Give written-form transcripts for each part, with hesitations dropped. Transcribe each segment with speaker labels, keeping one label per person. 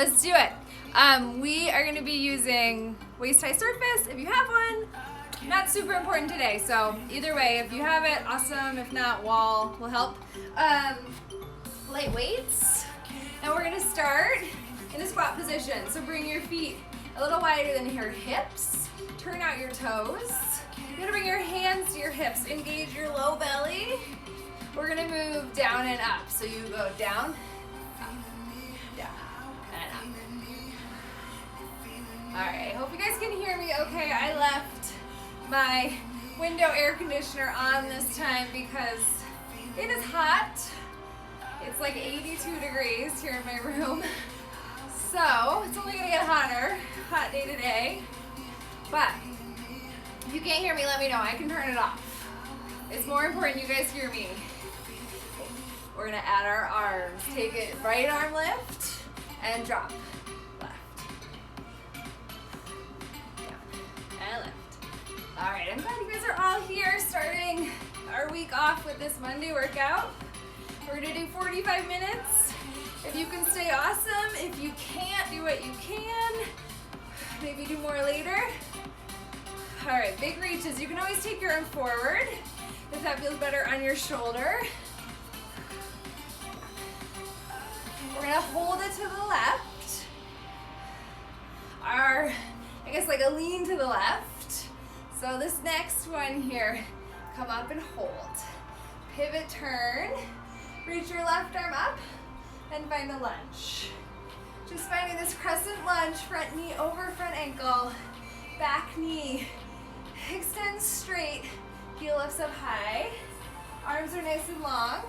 Speaker 1: Let's do it. We are going to be using waist-high surface. If you have one, not super important today. So either way, if you have it, awesome. If not, wall will help. Light weights. And we're going to start in a squat position. So bring your feet a little wider than your hips. Turn out your toes. You're going to bring your hands to your hips. Engage your low belly. We're going to move down and up. So you go down, Alright, I hope you guys can hear me okay. I left my window air conditioner on this time because it is hot. It's like 82 degrees here in my room. So, it's only going to get hotter. Hot day today. But, if you can't hear me, let me know. I can turn it off. It's more important you guys hear me. We're going to add our arms. Take it, right arm lift, and drop. And lift. All right, I'm glad you guys are all here starting our week off with this Monday workout. We're gonna do 45 minutes. If you can stay, awesome. If you can't, do what you can. Maybe do more later. All right, big reaches. You can always take your arm forward if that feels better on your shoulder. We're gonna hold it to the left. I guess like a lean to the left. So this next one here, come up and hold. Pivot, turn, reach your left arm up and find a lunge. Just finding this crescent lunge, front knee over front ankle, back knee, extends straight, heel lifts up high, arms are nice and long,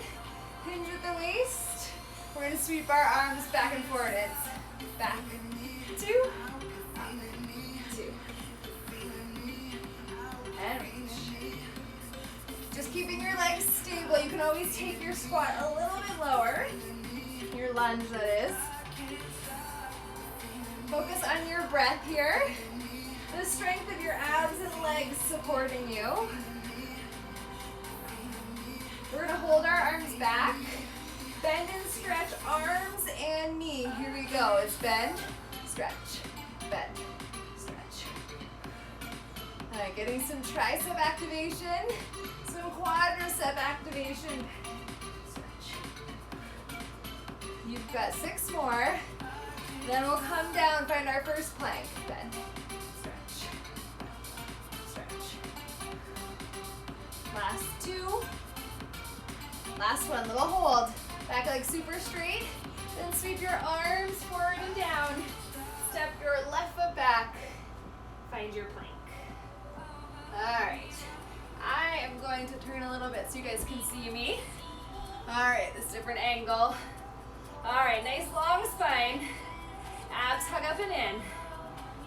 Speaker 1: hinge at the waist. We're gonna sweep our arms back and forward. It's back, 2, and reach. Just keeping your legs stable. You can always take your squat a little bit lower. Your lunge, that is. Focus on your breath here. The strength of your abs and legs supporting you. We're gonna hold our arms back. Bend and stretch arms and knee. Here we go. It's bend, stretch, bend. Alright, getting some tricep activation, some quadricep activation. Stretch. You've got 6 more. Then we'll come down, find our first plank. Bend, stretch, stretch. Last 2. Last one, little hold. Back leg super straight. Then sweep your arms forward and down. Step your left foot back. Find your plank. Alright, I am going to turn a little bit so you guys can see me. Alright, this different angle. Alright, nice long spine. Abs hug up and in.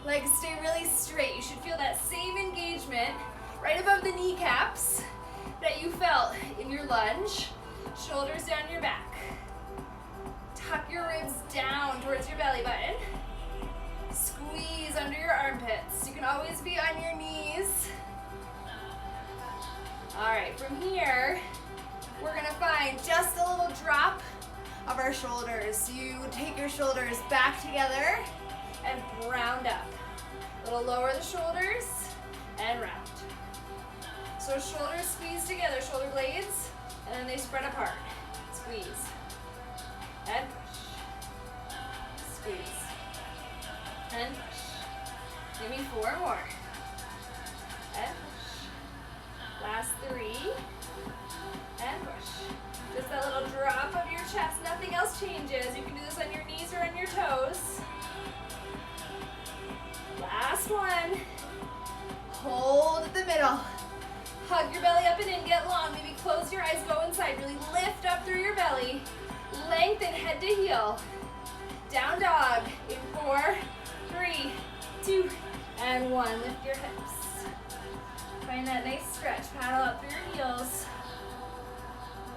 Speaker 1: Legs stay really straight. You should feel that same engagement right above the kneecaps that you felt in your lunge. Shoulders down your back. Tuck your ribs down towards your belly button. Squeeze under your armpits. You can always be on your knees. All right, from here, we're gonna find just a little drop of our shoulders. You take your shoulders back together and round up. A little lower the shoulders and round. So shoulders squeeze together, shoulder blades, and then they spread apart. Squeeze and push. Squeeze and push. Give me 4 more. And push. Last 3, and push. Just that little drop of your chest, nothing else changes. You can do this on your knees or on your toes. Last one. Hold at the middle. Hug your belly up and in, get long. Maybe close your eyes, go inside. Really lift up through your belly. Lengthen head to heel. Down dog in 4, 3, 2, and 1. Lift your hips. Find that nice stretch. Paddle up through your heels.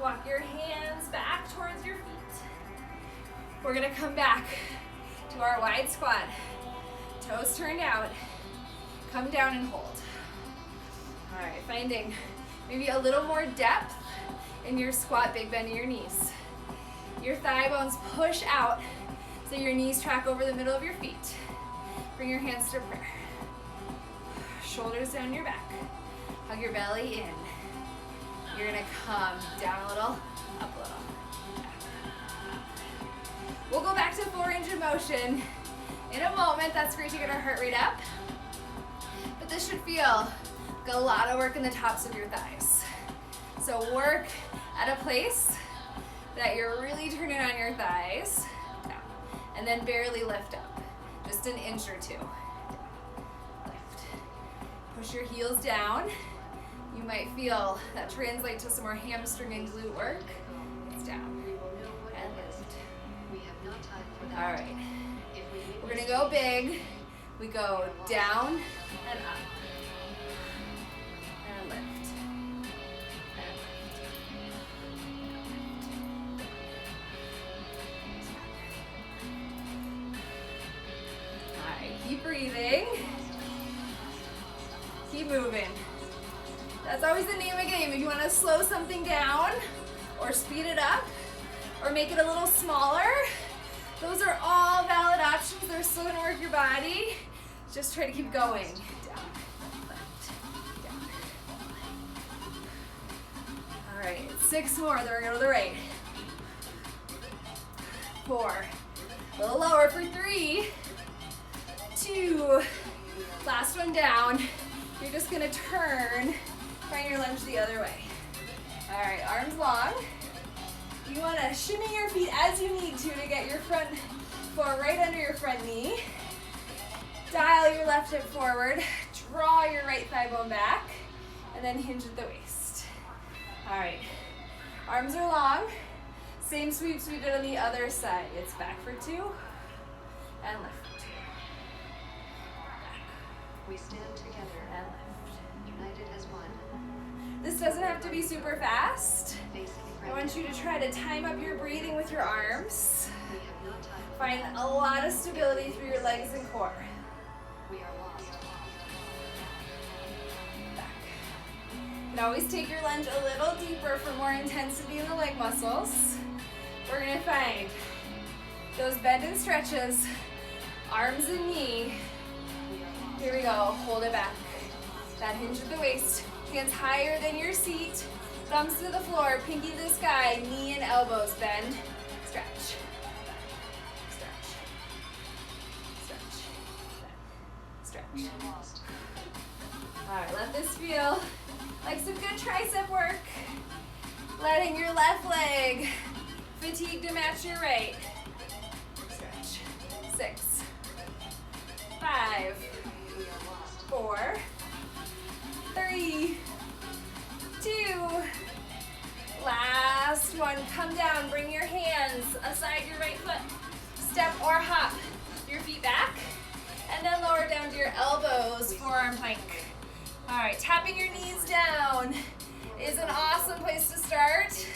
Speaker 1: Walk your hands back towards your feet. We're gonna come back to our wide squat. Toes turned out. Come down and hold. All right, finding maybe a little more depth in your squat, big bend in your knees. Your thigh bones push out So your knees track over the middle of your feet. Bring your hands to prayer. Shoulders down your back. Hug your belly in. You're gonna come down a little, up a little. We'll go back to full range of motion in a moment. That's great to get our heart rate up. But this should feel like a lot of work in the tops of your thighs. So work at a place that you're really turning on your thighs. Down. And then barely lift up. Just an inch or two. Down. Lift. Push your heels down. You might feel that translate to some more hamstring and glute work. It's down. And lift. All right. We're gonna go big. We go down and up. And lift. And lift. All right, keep breathing. Keep moving. That's always the name of the game. If you want to slow something down or speed it up or make it a little smaller, those are all valid options. They're still gonna work your body. Just try to keep going. Down, left, down. All right, 6 more. Then we're gonna go to the right. 4. A little lower for 3, 2. Last one down. You're just gonna turn, find your lunge the other way. All right, arms long. You want to shimmy your feet as you need to get your front foot right under your front knee. Dial your left hip forward. Draw your right thigh bone back. And then hinge at the waist. All right. Arms are long. Same sweeps we did on the other side. It's back for 2. And left for 2. Back.
Speaker 2: We stand together.
Speaker 1: And left.
Speaker 2: United as one.
Speaker 1: This doesn't have to be super fast. I want you to try to time up your breathing with your arms. Find a lot of stability through your legs and core.
Speaker 2: We are lost.
Speaker 1: Back. You can always take your lunge a little deeper for more intensity in the leg muscles. We're gonna find those bend and stretches, arms and knee. Here we go, hold it back. That hinge at the waist, hands higher than your seat. Thumbs to the floor, pinky to the sky, knee and elbows bend. Stretch. Stretch. Stretch. Stretch. All right, let this feel like some good tricep work. Letting your left leg fatigue to match your right. Stretch. 6, 5, 4, 3, 2. Last one. Come down. Bring your hands aside your right foot. Step or hop your feet back. And then lower down to your elbows, forearm plank. All right, tapping your knees down is an awesome place to start.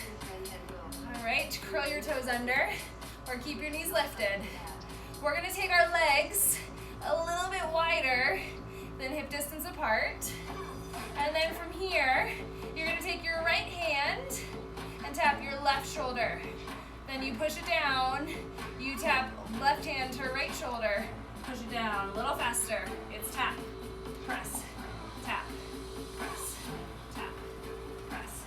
Speaker 1: All right, curl your toes under or keep your knees lifted. We're gonna take our legs a little bit wider than hip distance apart. And then from here, you're gonna take your right hand and tap your left shoulder. Then you push it down, you tap left hand to right shoulder, push it down a little faster. It's tap, press, tap, press, tap, press.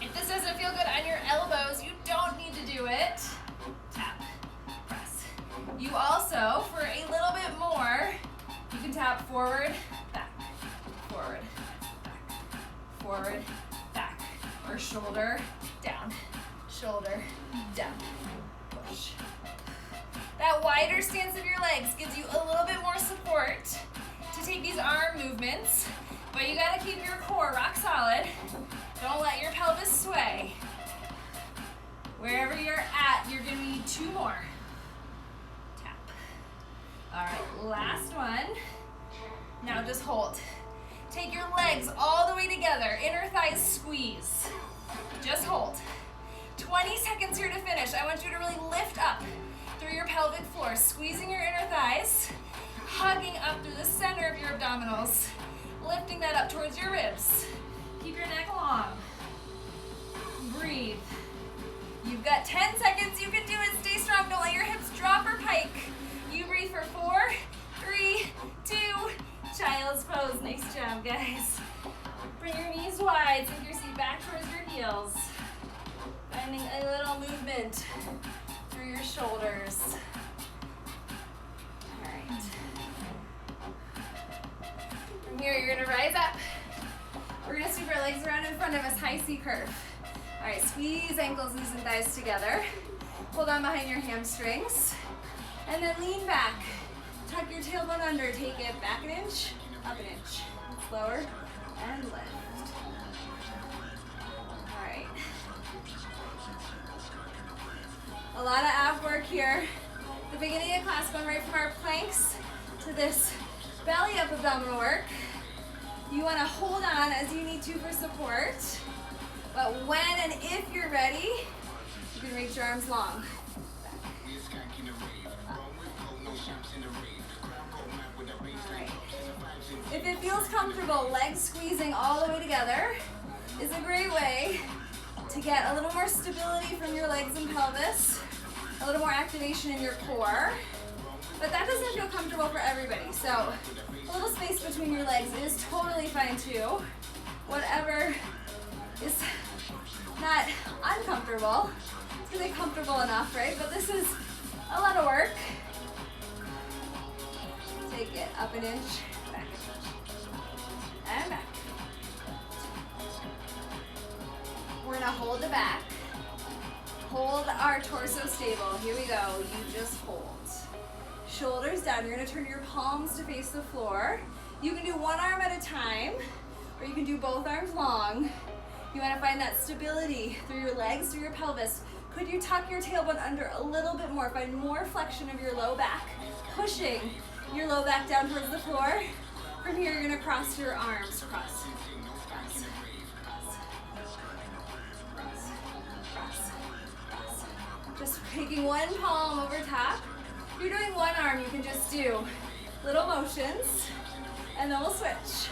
Speaker 1: If this doesn't feel good on your elbows, you don't need to do it. Tap, press. You also, for a little bit more, you can tap forward, back, forward, back, forward, back, or shoulder, down, push. That wider stance of your legs gives you a little bit more support to take these arm movements, but you gotta keep your core rock solid. Don't let your pelvis sway. Wherever you're at, you're gonna need 2 more. Tap. All right, last one. Now just hold. Take your legs all the way together, inner thighs squeeze. Just hold. 20 seconds here to finish. I want you to really lift up through your pelvic floor, squeezing your inner thighs, hugging up through the center of your abdominals, lifting that up towards your ribs. Keep your neck long. Breathe. You've got 10 seconds. You can do it. Stay strong. Don't let your hips drop or pike. You breathe for 4, 3, 2, child's pose. Nice job, guys. Bring your knees wide. Sink your seat back towards your heels. Finding a little movement through your shoulders. All right. From here, you're gonna rise up. We're gonna sweep our legs around in front of us, high C curve. All right, squeeze ankles, knees, and thighs together. Hold on behind your hamstrings. And then lean back. Tuck your tailbone under. Take it back an inch, up an inch. Lower and lift. All right. A lot of ab work here. The beginning of class, going right from our planks to this belly up abdominal work. You want to hold on as you need to for support. But when and if you're ready, you can reach your arms long. Alright. If it feels comfortable, legs squeezing all the way together is a great way to get a little more stability from your legs and pelvis, a little more activation in your core. But that doesn't feel comfortable for everybody. So a little space between your legs is totally fine too. Whatever is not uncomfortable. It's gonna be comfortable enough, right? But this is a lot of work. Take it up an inch, back an inch, and back. We're gonna hold the back. Hold our torso stable. Here we go. You just hold. Shoulders down. You're gonna turn your palms to face the floor. You can do one arm at a time, or you can do both arms long. You wanna find that stability through your legs, through your pelvis. Could you tuck your tailbone under a little bit more? Find more flexion of your low back, pushing your low back down towards the floor. From here, you're gonna cross your arms. Cross, cross, cross, cross, cross, cross. Just taking one palm over top. If you're doing one arm, you can just do little motions, and then we'll switch.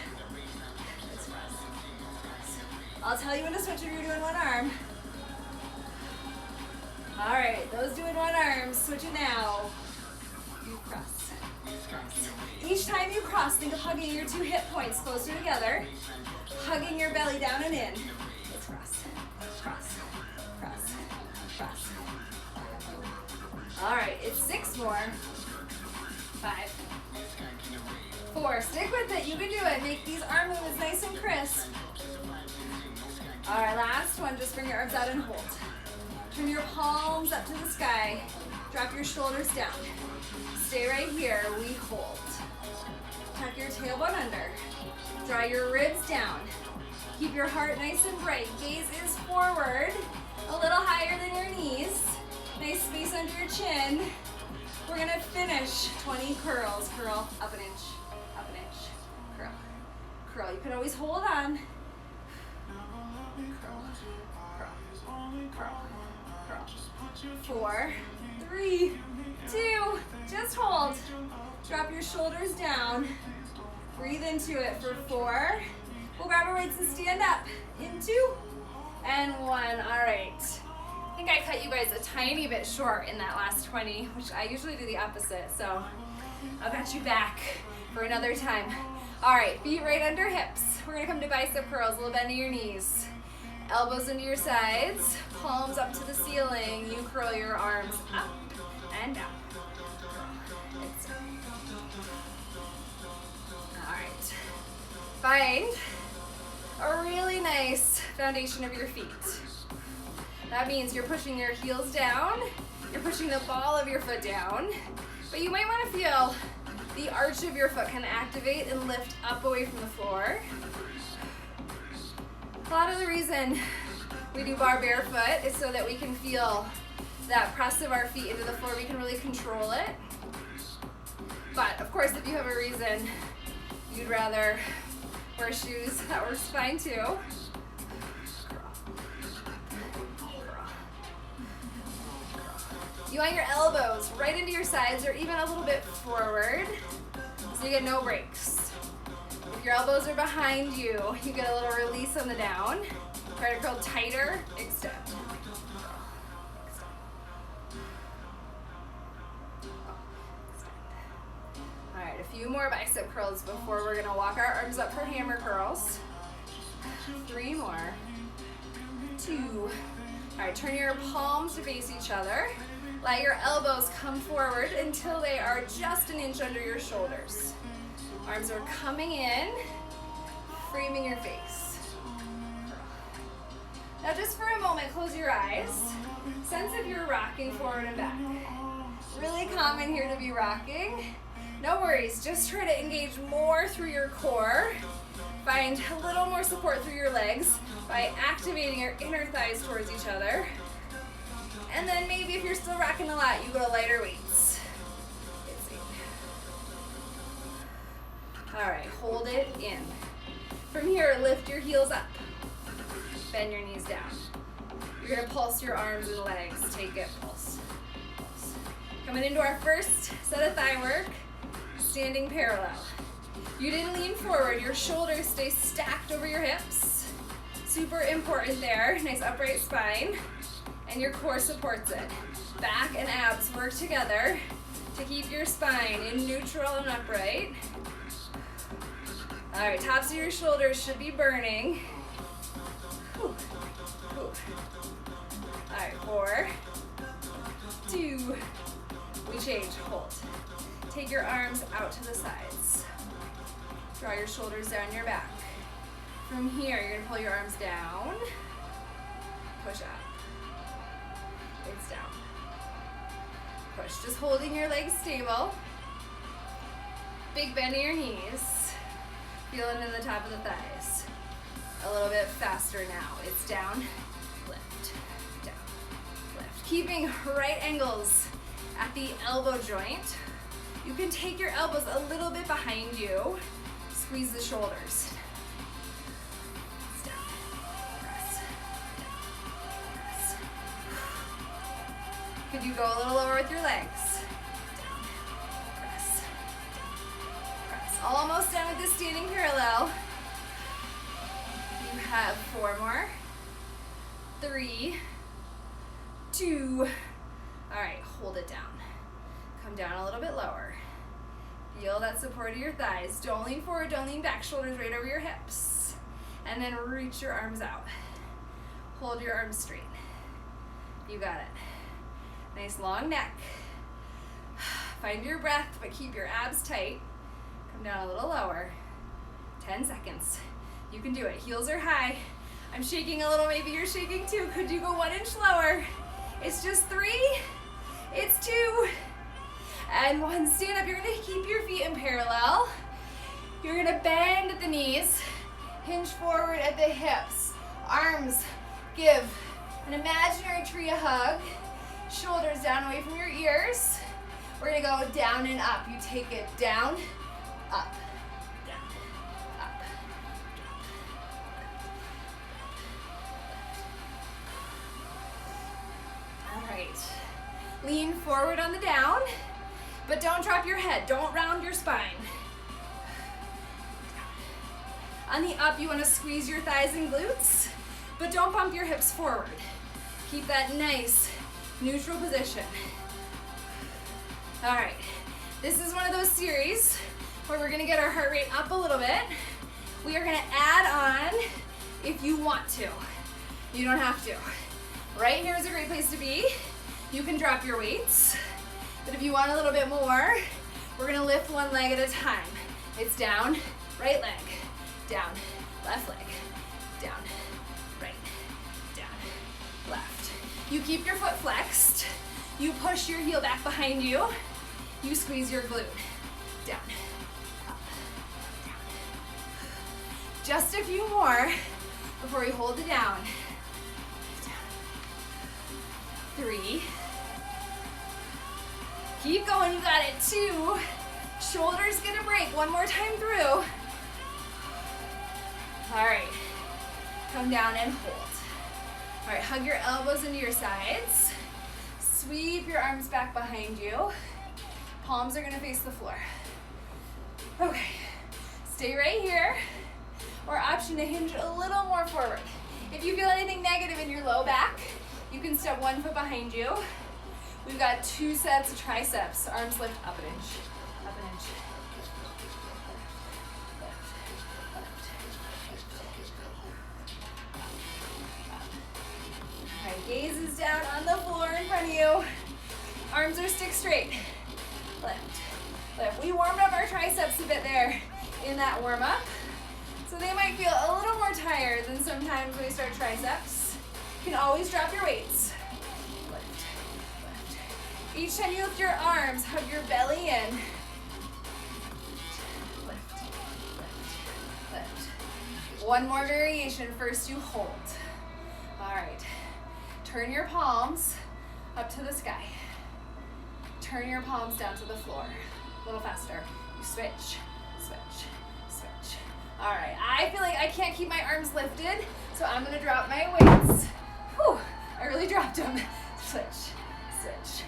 Speaker 1: I'll tell you when to switch if you're doing one arm. All right, those doing one arm, switch it now. You cross. Each time you cross, think of hugging your two hip points closer together, hugging your belly down and in. It's cross, cross, cross, cross. All right, it's 6 more. 5, 4, stick with it, you can do it. Make these arm movements nice and crisp. All right, last one, just bring your arms out and hold. Turn your palms up to the sky. Drop your shoulders down. Stay right here, we hold. Tuck your tailbone under. Draw your ribs down. Keep your heart nice and bright. Gaze is forward, a little higher than your knees. Nice space under your chin. We're gonna finish 20 curls. Curl, up an inch, curl, curl. You can always hold on. Curl, curl, 4, 3, 2, just hold. Drop your shoulders down. Breathe into it for 4. We'll grab our weights and stand up in 2 and 1. All right. I think I cut you guys a tiny bit short in that last 20, which I usually do the opposite. So I'll got you back for another time. All right, feet right under hips. We're gonna come to bicep curls, a little bend in your knees. Elbows into your sides, palms up to the ceiling. You curl your arms up and down. All right. Find a really nice foundation of your feet. That means you're pushing your heels down, you're pushing the ball of your foot down, but you might want to feel the arch of your foot kind of activate and lift up away from the floor. A lot of the reason we do bar barefoot is so that we can feel that press of our feet into the floor. We can really control it. But of course, if you have a reason you'd rather wear shoes, that works fine too. You want your elbows right into your sides or even a little bit forward so you get no breaks. If your elbows are behind you, you get a little release on the down. Try to curl tighter, extend. A few more bicep curls before we're gonna walk our arms up for hammer curls. 3 more. 2. All right, turn your palms to face each other. Let your elbows come forward until they are just an inch under your shoulders. Arms are coming in, framing your face. Now just for a moment, close your eyes. Sense if you're rocking forward and back. Really common here to be rocking. No worries, just try to engage more through your core. Find a little more support through your legs by activating your inner thighs towards each other. And then maybe if you're still rocking a lot, you go to lighter weights. All right, hold it in. From here, lift your heels up. Bend your knees down. You're gonna pulse your arms and legs. Take it, pulse, pulse. Coming into our first set of thigh work, standing parallel. You didn't lean forward, your shoulders stay stacked over your hips. Super important there, nice upright spine, and your core supports it. Back and abs work together to keep your spine in neutral and upright. All right, tops of your shoulders should be burning. Whew. Whew. All right, 4, 2, we change, hold. Take your arms out to the sides. Draw your shoulders down your back. From here, you're gonna pull your arms down, push up. It's down. Push, just holding your legs stable. Big bend in your knees. Feel into the top of the thighs. A little bit faster now. It's down, lift, down, lift. Keeping right angles at the elbow joint. You can take your elbows a little bit behind you. Squeeze the shoulders. It's down, press, down, press. Could you go a little lower with your legs? Down, press, down, press. Almost done with this standing parallel. You have 4 more. 3, 2. All right, hold it down. Come down a little bit lower. Feel that support of your thighs. Don't lean forward, don't lean back. Shoulders right over your hips. And then reach your arms out. Hold your arms straight. You got it. Nice long neck. Find your breath, but keep your abs tight. Come down a little lower. 10 seconds. You can do it. Heels are high. I'm shaking a little, maybe you're shaking too. Could you go 1 inch lower? It's just 3. It's 2. And 1, stand up. You're gonna keep your feet in parallel. You're gonna bend at the knees, hinge forward at the hips. Arms give an imaginary tree a hug. Shoulders down away from your ears. We're gonna go down and up. You take it down, up, down, up, down. All right. Lean forward on the down. But don't drop your head, don't round your spine. On the up, you wanna squeeze your thighs and glutes, but don't bump your hips forward. Keep that nice, neutral position. All right, this is one of those series where we're gonna get our heart rate up a little bit. We are gonna add on if you want to. You don't have to. Right here is a great place to be. You can drop your weights. But if you want a little bit more, we're gonna lift 1 leg at a time. It's down, right leg, down, left leg, down, right, down, left. You keep your foot flexed. You push your heel back behind you. You squeeze your glute. Down, up, down. Just a few more before we hold it down. Down. 3. Keep going, you got it. 2. Shoulders gonna break. 1 more time through. All right, come down and hold. All right, hug your elbows into your sides. Sweep your arms back behind you. Palms are gonna face the floor. Okay, stay right here. Or option to hinge a little more forward. If you feel anything negative in your low back, you can step 1 foot behind you. We've got 2 sets of triceps. Arms lift up an inch, Up an inch. All right, gaze is down on the floor in front of you. Arms are stick straight. Lift, lift. We warmed up our triceps a bit there in that warm up. So they might feel a little more tired than sometimes when we start triceps. You can always drop your weights. Lift, lift. Each time you lift your arms, hug your belly in. Lift, lift, lift. One more variation. First you hold. All right. Turn your palms up to the sky. Turn your palms down to the floor. A little faster. You switch, switch, switch. All right, I feel like I can't keep my arms lifted, so I'm gonna drop my weights. Whew, I really dropped them. Switch, switch.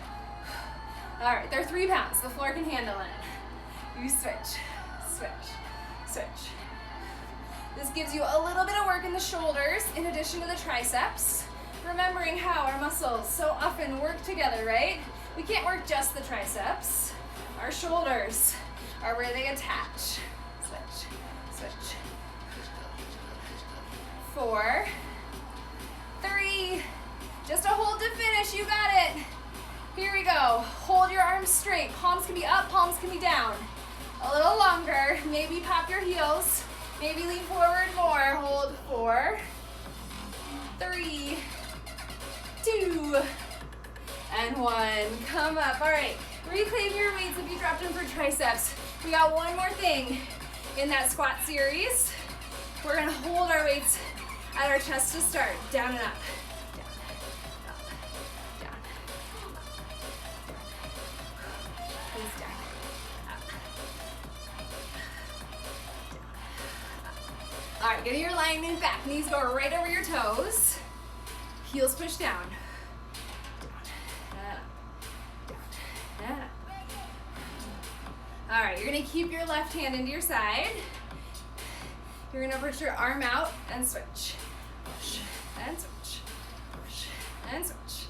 Speaker 1: All right, they're 3 pounds. The floor can handle it. You switch, switch, switch. This gives you a little bit of work in the shoulders in addition to the triceps. Remembering how our muscles so often work together, right? We can't work just the triceps. Our shoulders are where they attach. Switch, switch. 4, 3, just a hold to finish, you got it. Here we go, hold your arms straight. Palms can be up, palms can be down. A little longer, maybe pop your heels, maybe lean forward more. Hold 4, 3, 2, and 1. Come up. All right, reclaim your weights if you dropped them for triceps. We got one more thing in that squat series. We're gonna hold our weights at our chest to start. Down and up. Down, up, down, up, please down, up, down, up. All right, get your alignment back. Knees go right over your toes. Heels push down. Down, down, down. All right, you're gonna keep your left hand into your side. You're gonna push your arm out and switch. Push and switch. Push and switch.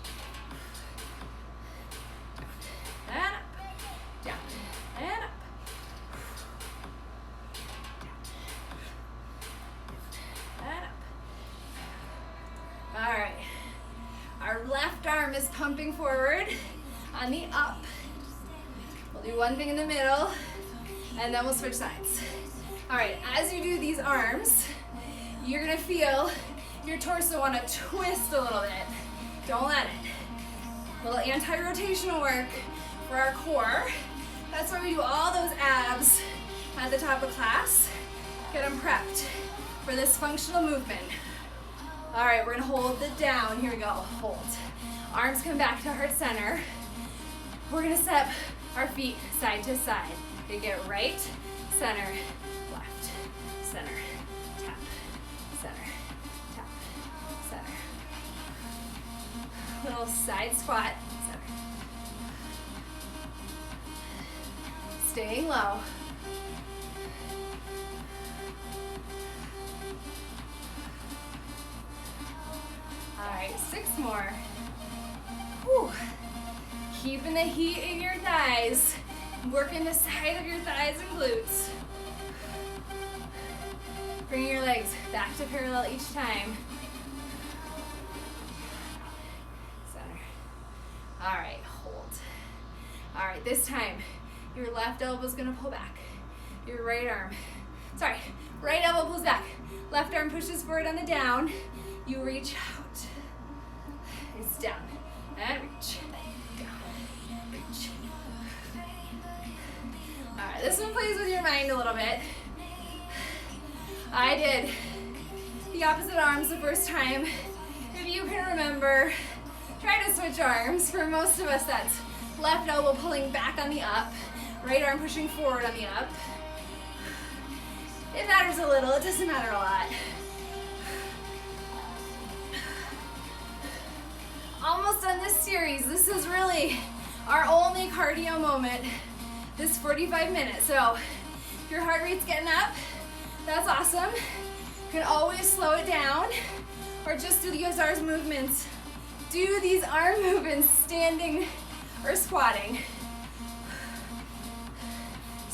Speaker 1: Down and up. Down and up. And up. All right. Our left arm is pumping forward on the up. We'll do one thing in the middle, and then we'll switch sides. All right, as you do these arms, you're gonna feel your torso wanna twist a little bit. Don't let it. A little anti-rotational work for our core. That's why we do all those abs at the top of class. Get them prepped for this functional movement. All right, we're gonna hold the down. Here we go, hold. Arms come back to heart center. We're gonna step our feet side to side. They get right, center, left, center, tap, center, tap, center. Little side squat, center. Staying low. All right, 6 more. Whew. Keeping the heat in your thighs. Working the side of your thighs and glutes. Bring your legs back to parallel each time. Center. All right, hold. All right, this time, your left elbow is gonna pull back. Your right elbow pulls back. Left arm pushes forward on the down. You reach out. It's down and reach. Down, reach. All right, this one plays with your mind a little bit. I did the opposite arms the first time. If you can remember, try to switch arms. For most of us, that's left elbow pulling back on the up, right arm pushing forward on the up. It matters a little, it doesn't matter a lot. Almost done this series. This is really our only cardio moment this 45 minutes. So if your heart rate's getting up, that's awesome. You can always slow it down or just do these arm movements. Do these arm movements standing or squatting.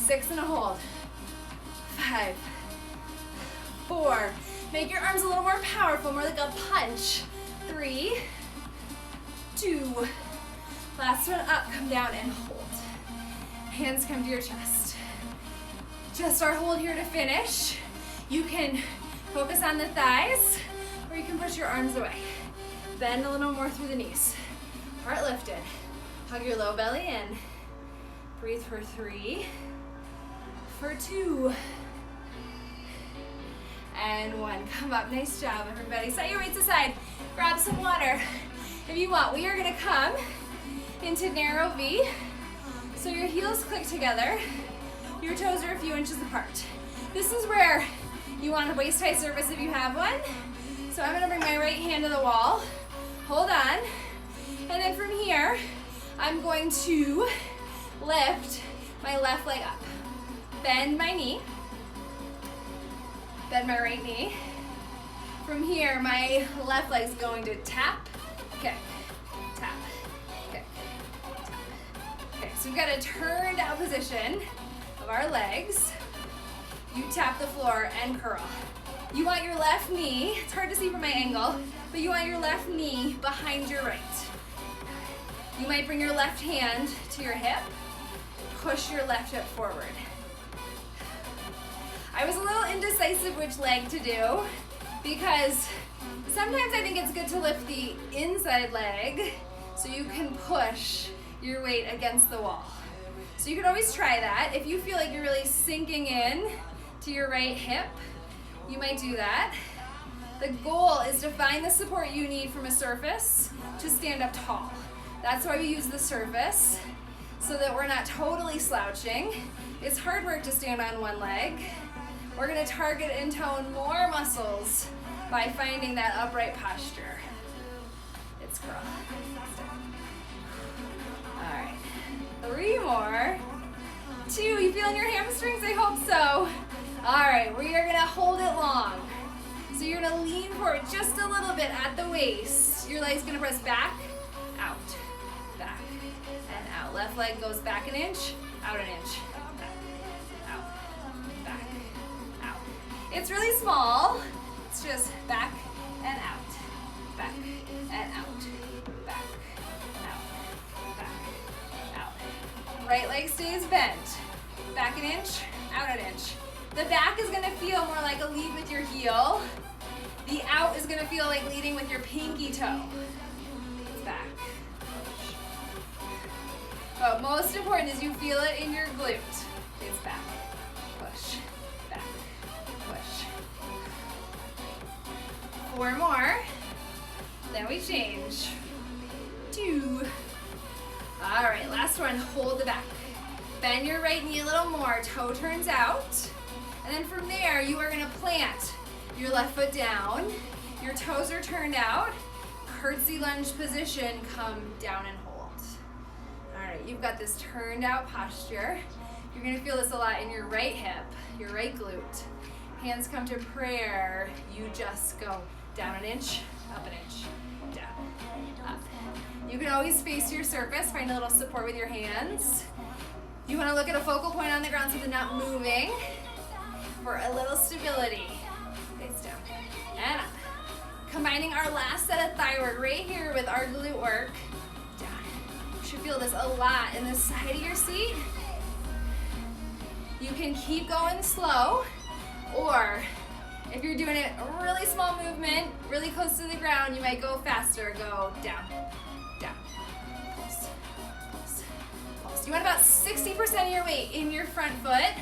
Speaker 1: 6 and a hold. 5, 4. Make your arms a little more powerful, more like a punch. 3, 2. Last one up, come down and hold. Hands come to your chest. Just our hold here to finish. You can focus on the thighs, or you can push your arms away. Bend a little more through the knees. Heart lifted. Hug your low belly in. Breathe for 3, for 2, and 1. Come up, nice job everybody. Set your weights aside, grab some water. If you want, we are gonna come into narrow V. So your heels click together, your toes are a few inches apart. This is where you want a waist-high surface if you have one. So I'm gonna bring my right hand to the wall, hold on, and then from here, I'm going to lift my left leg up. Bend my knee. Bend my right knee. From here, my left leg's going to tap, kick, tap, kick, tap. Okay, so we've got a turned out position of our legs. You tap the floor and curl. You want your left knee, it's hard to see from my angle, but you want your left knee behind your right. You might bring your left hand to your hip, push your left hip forward. I was a little indecisive which leg to do because sometimes I think it's good to lift the inside leg so you can push your weight against the wall. So you can always try that. If you feel like you're really sinking in to your right hip, you might do that. The goal is to find the support you need from a surface to stand up tall. That's why we use the surface, so that we're not totally slouching. It's hard work to stand on one leg. We're gonna target and tone more muscles by finding that upright posture. It's curl. All right, 3 more. 2, you feeling your hamstrings? I hope so. All right, we are gonna hold it long. So you're gonna lean forward just a little bit at the waist. Your leg's gonna press back, out, back, and out. Left leg goes back an inch, out an inch, out, back, out. It's really small. It's just back and out, back and out, back, out, back, out. Right leg stays bent. Back an inch, out an inch. The back is gonna feel more like a lead with your heel. The out is gonna feel like leading with your pinky toe. Back. But most important is you feel it in your glute. It's back, push, back, push. 4 more, then we change. 2. All right, last one, hold the back. Bend your right knee a little more, toe turns out. And then from there, you are gonna plant your left foot down. Your toes are turned out. Curtsy lunge position, come down and hold. All right, you've got this turned out posture. You're gonna feel this a lot in your right hip, your right glute. Hands come to prayer. You just go down an inch, up an inch, down, up. You can always face your surface, find a little support with your hands. You wanna look at a focal point on the ground so they're not moving for a little stability. Face down and up. Combining our last set of thigh work right here with our glute work. Down. You should feel this a lot in the side of your seat. You can keep going slow, or if you're doing it a really small movement, really close to the ground, you might go faster. Go down, down, pulse, pulse, pulse. You want about 60% of your weight in your front foot,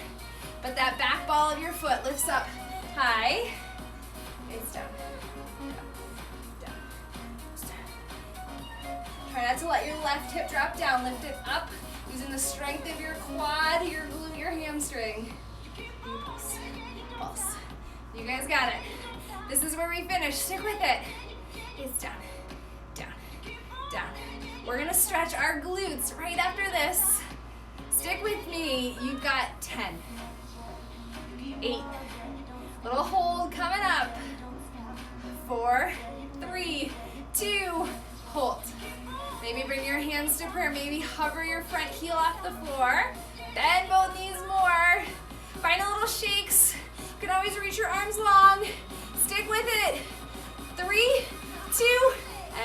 Speaker 1: but that back ball of your foot lifts up high. It's down, down, down. Try not to let your left hip drop down. Lift it up using the strength of your quad, your glute, your hamstring. You pulse, pulse. You guys got it. This is where we finish. Stick with it. It's down, down, down. We're gonna stretch our glutes right after this. Stick with me. You've got 10, 8. Little hold coming up. 4, 3, 2, hold. Maybe bring your hands to prayer. Maybe hover your front heel off the floor. Bend both knees more. Final little shakes. You can always reach your arms long. Stick with it. 3, 2,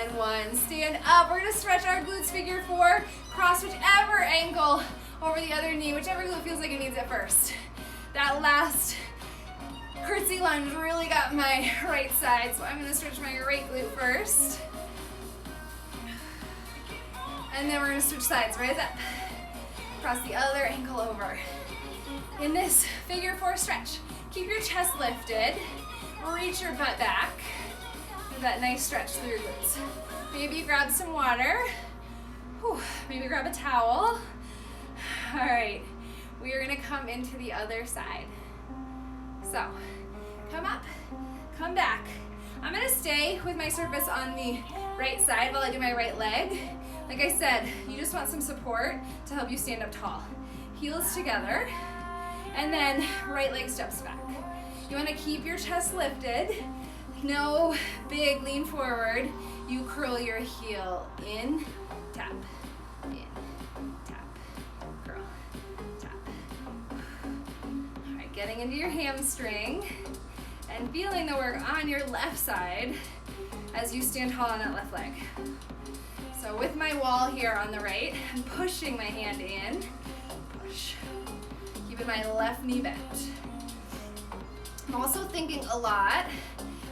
Speaker 1: and 1. Stand up. We're gonna stretch our glutes, figure 4. Cross whichever ankle over the other knee, whichever glute feels like it needs it first. That last curtsy lunge really got my right side, so I'm gonna stretch my right glute first. And then we're gonna switch sides, rise up. Cross the other ankle over. In this figure 4 stretch, keep your chest lifted, reach your butt back. Do that nice stretch through your glutes. Maybe grab some water. Whew. Maybe grab a towel. All right, we are gonna come into the other side. So, come up, come back. I'm gonna stay with my surface on the right side while I do my right leg. Like I said, you just want some support to help you stand up tall. Heels together, and then right leg steps back. You wanna keep your chest lifted. No big lean forward. You curl your heel in, tap, in, tap, curl, tap. All right, getting into your hamstring and feeling the work on your left side as you stand tall on that left leg. So with my wall here on the right, I'm pushing my hand in, push. Keeping my left knee bent. I'm also thinking a lot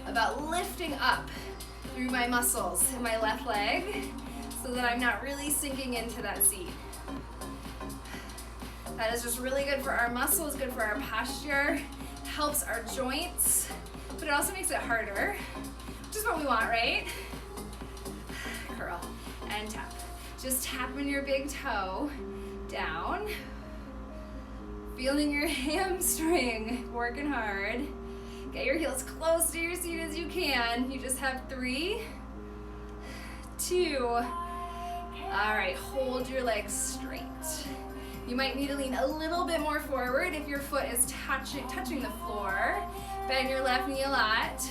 Speaker 1: about lifting up through my muscles in my left leg so that I'm not really sinking into that seat. That is just really good for our muscles, good for our posture, helps our joints, but it also makes it harder, which is what we want, right? Curl and tap. Just tapping your big toe down. Feeling your hamstring, working hard. Get your heels close to your seat as you can. You just have 3, 2. All right, hold your legs straight. You might need to lean a little bit more forward if your foot is touching the floor. Bend your left knee a lot.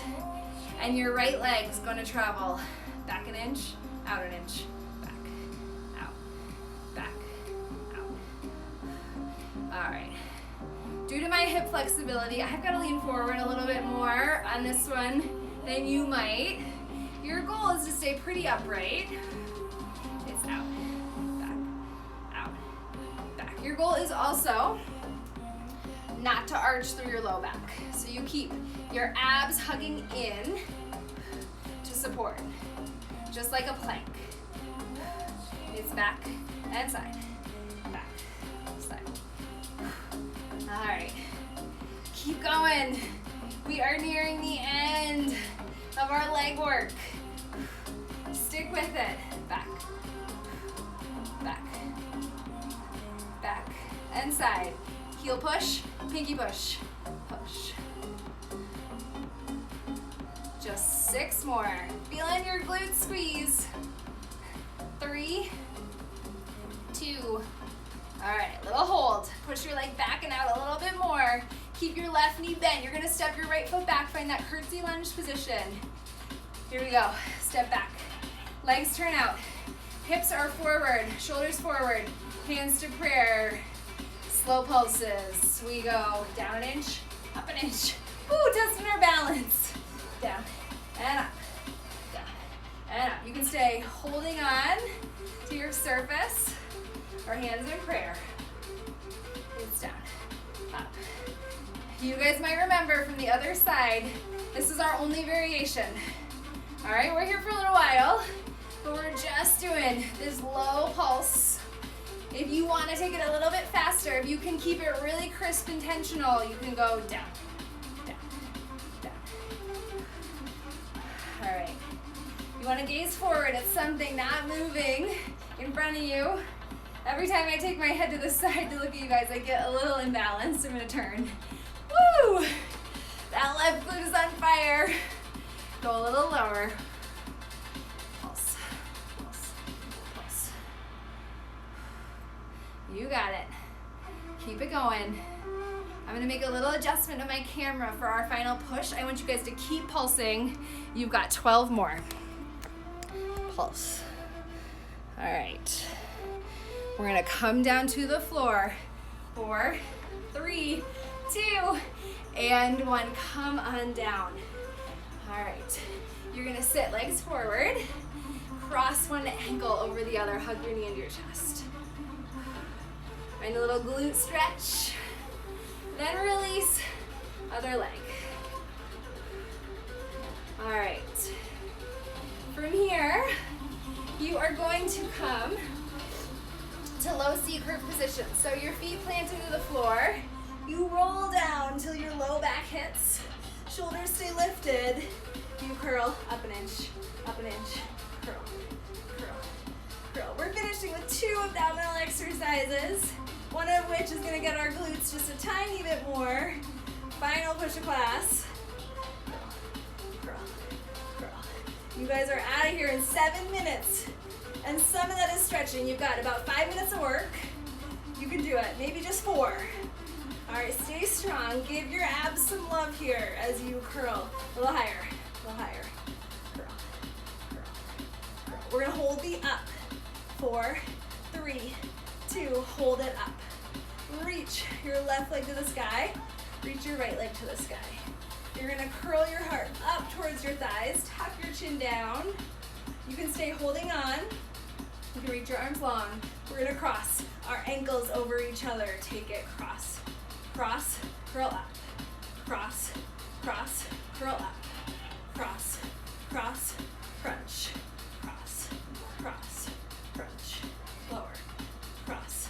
Speaker 1: And your right leg's gonna travel back an inch, out an inch, back, out, back, out. All right. Due to my hip flexibility, I've got to lean forward a little bit more on this one than you might. Your goal is to stay pretty upright. It's out, back, out, back. Your goal is also not to arch through your low back. So you keep your abs hugging in to support, just like a plank. It's back and side, back, side. All right, keep going. We are nearing the end of our leg work. Stick with it. Back, back, back, and side. Heel push, pinky push, push. Just 6 more. Feeling your glutes squeeze. 3, 2. All right, little hold. Push your leg back and out a little bit more. Keep your left knee bent. You're gonna step your right foot back, find that curtsy lunge position. Here we go, step back. Legs turn out. Hips are forward, shoulders forward, hands to prayer. Slow pulses. We go down an inch, up an inch. Woo, testing our balance. Down and up, down and up. You can stay holding on to your surface or hands in prayer. It's down, up. You guys might remember from the other side, this is our only variation. All right, we're here for a little while, but we're just doing this low pulse. If you want to take it a little bit faster, if you can keep it really crisp, intentional, you can go down, down, down. All right. You want to gaze forward at something not moving in front of you. Every time I take my head to the side to look at you guys, I get a little imbalanced. I'm going to turn. Woo! That left glute is on fire. Go a little lower. Pulse, pulse, pulse. You got it. Keep it going. I'm gonna make a little adjustment to my camera for our final push. I want you guys to keep pulsing. You've got 12 more. Pulse. All right. We're gonna come down to the floor. 4, 3, 2, and 1. Come on down. All right, you're gonna sit legs forward, cross one ankle over the other, hug your knee into your chest. Find a little glute stretch, then release, other leg. All right, from here, you are going to come to low C-curve position. So your feet plant into the floor, you roll down until your low back hits, shoulders stay lifted, you curl up an inch, curl, curl, curl. We're finishing with 2 abdominal exercises, one of which is gonna get our glutes just a tiny bit more. Final push of class. Curl, curl. You guys are out of here in 7 minutes. And some of that is stretching. You've got about 5 minutes of work. You can do it, maybe just 4. All right, stay strong. Give your abs some love here as you curl. A little higher, a little higher. Curl, curl, curl. We're gonna hold the up. 4, 3, 2, hold it up. Reach your left leg to the sky. Reach your right leg to the sky. You're gonna curl your heart up towards your thighs. Tuck your chin down. You can stay holding on. You can reach your arms long. We're gonna cross our ankles over each other. Take it, cross. Cross, curl up. Cross, cross, curl up. Cross, cross, crunch. Cross, cross, crunch. Lower. Cross,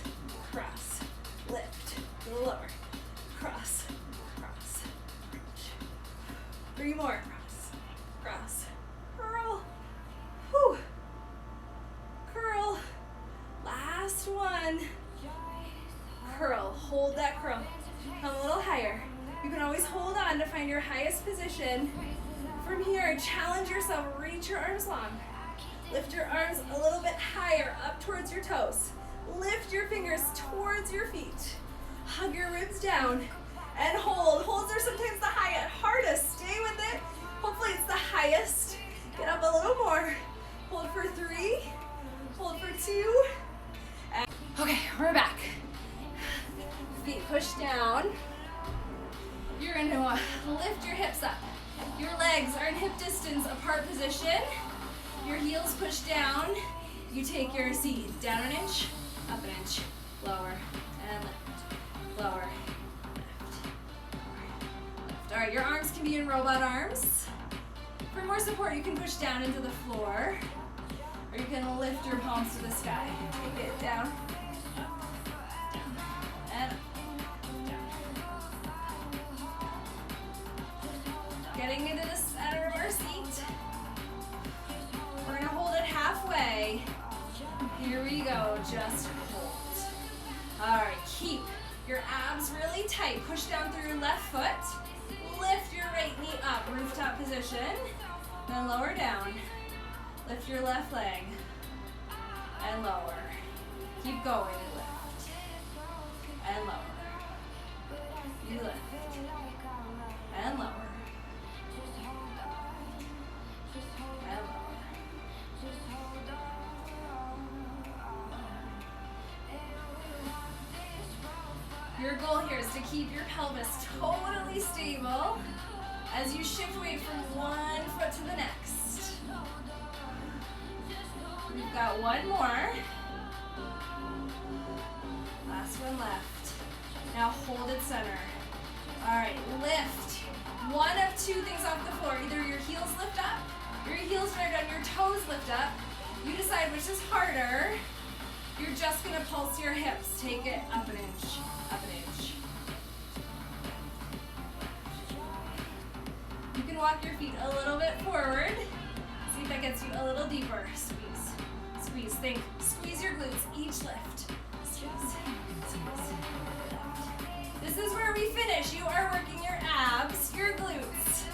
Speaker 1: cross, lift. Lower. Cross, cross, crunch. 3 more. Cross, cross, curl. Whew. Curl. Last one. Curl. Hold that curl. Come a little higher. You can always hold on to find your highest position. From here, challenge yourself. Reach your arms long. Lift your arms a little bit higher up towards your toes. Lift your fingers towards your feet. Hug your ribs down and hold. Holds are sometimes the hardest. Stay with it. Hopefully it's the highest. Get up a little more. Hold for 3, hold for 2. And okay, we're back. Feet push down. You're gonna lift your hips up. Your legs are in hip distance apart position. Your heels push down. You take your seat down an inch, up an inch, lower, and lift, lower, lift, lift. All right, your arms can be in robot arms. For more support, you can push down into the floor, or you can lift your palms to the sky. Take it down, up, down, and up, down. Getting into the center of our seat. We're gonna hold it halfway. Here we go, just hold. All right, keep your abs really tight. Push down through your left foot. Lift your right knee up, rooftop position. Then lower down. Lift your left leg and lower. Keep going and lift. And lower. You lift. And lower. And lower. Your goal here is to keep your pelvis totally stable as you shift weight from one foot to the next. We've got one more. Last one left. Now hold it center. All right, lift. One of 2 things off the floor. Either your heels lift up, your heels drive down, your toes lift up. You decide which is harder. You're just gonna pulse your hips. Take it up an inch, up an inch. You can walk your feet a little bit forward. See if that gets you a little deeper. Squeeze, squeeze. Think, squeeze your glutes, each lift. Squeeze, squeeze, lift. This is where we finish. You are working your abs, your glutes,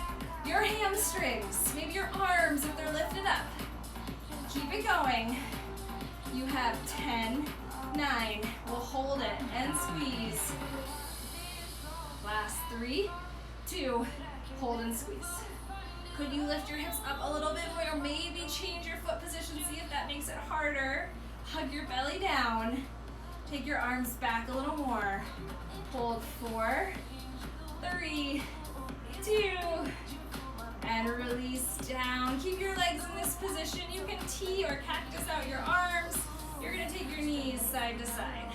Speaker 1: your hamstrings, maybe your arms if they're lifted up. Keep it going. You have 10, 9. We'll hold it and squeeze. Last 3, 2, hold and squeeze. Could you lift your hips up a little bit more, or maybe change your foot position, see if that makes it harder. Hug your belly down. Take your arms back a little more. Hold 4, 3, 2, and release down. Keep your legs in this position. You can T or cactus out your arms. You're gonna take your knees side to side.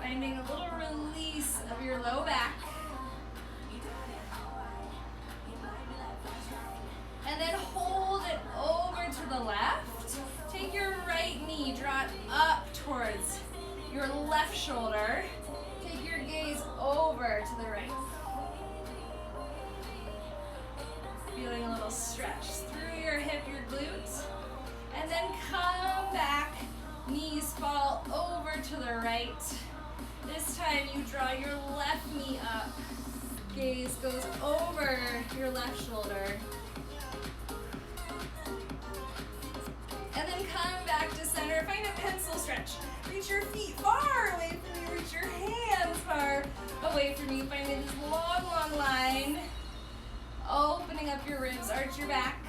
Speaker 1: Finding a little release of your low back. And then hold it over to the left. Take your right knee, draw it up towards your left shoulder. Take your gaze over to the right. Feeling a little stretch through your hip, your glutes. And then come back, knees fall over to the right. This time you draw your left knee up. Gaze goes over your left shoulder. And then come back to center. Find a pencil stretch. Reach your feet far away from you. Reach your hands far away from you. Find this long, long line. Opening up your ribs, arch your back.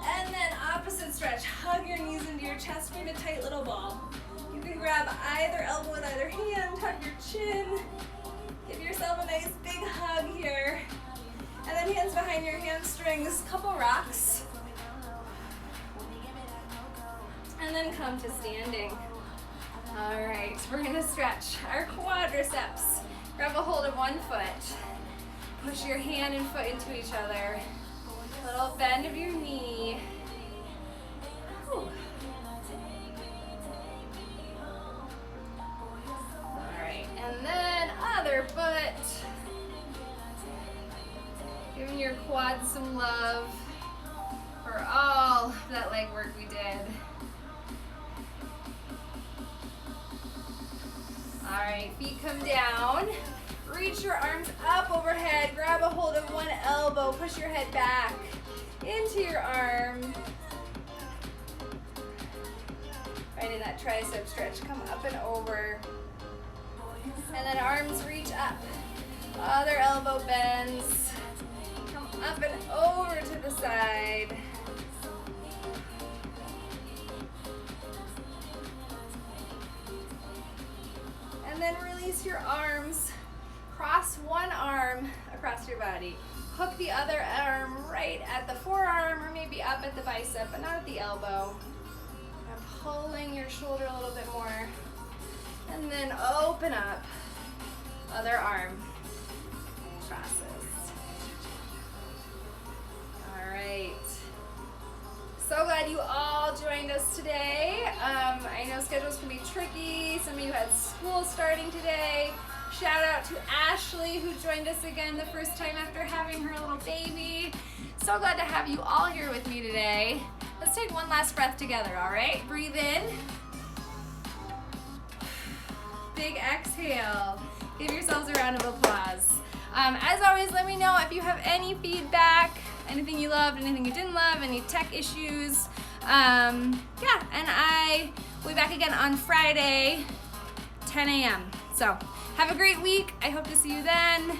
Speaker 1: And then opposite stretch. Hug your knees into your chest. Find a tight little ball. You can grab either elbow with either hand. Tuck your chin. Give yourself a nice big hug here. And then hands behind your hamstrings. Couple rocks. And then come to standing. All right, we're gonna stretch our quadriceps. Grab a hold of one foot. Push your hand and foot into each other. Little bend of your knee. Whew. All right, and then other foot. Giving your quads some love for all of that leg work we did. All right, feet come down. Reach your arms up overhead. Grab a hold of one elbow. Push your head back into your arm. Finding that tricep stretch. Come up and over. And then arms reach up. Other elbow bends. Come up and over to the side. And then release your arms. Cross one arm across your body. Hook the other arm right at the forearm or maybe up at the bicep, but not at the elbow. And pulling your shoulder a little bit more. And then open up. Other arm. Crosses. All right. So glad you all joined us today. I know schedules can be tricky. Some of you had school starting today. Shout out to Ashley who joined us again the first time after having her little baby. So glad to have you all here with me today. Let's take one last breath together, all right? Breathe in. Big exhale. Give yourselves a round of applause. As always, let me know if you have any feedback, anything you loved, anything you didn't love, any tech issues. Yeah, and I will be back again on Friday, 10 a.m. So have a great week. I hope to see you then.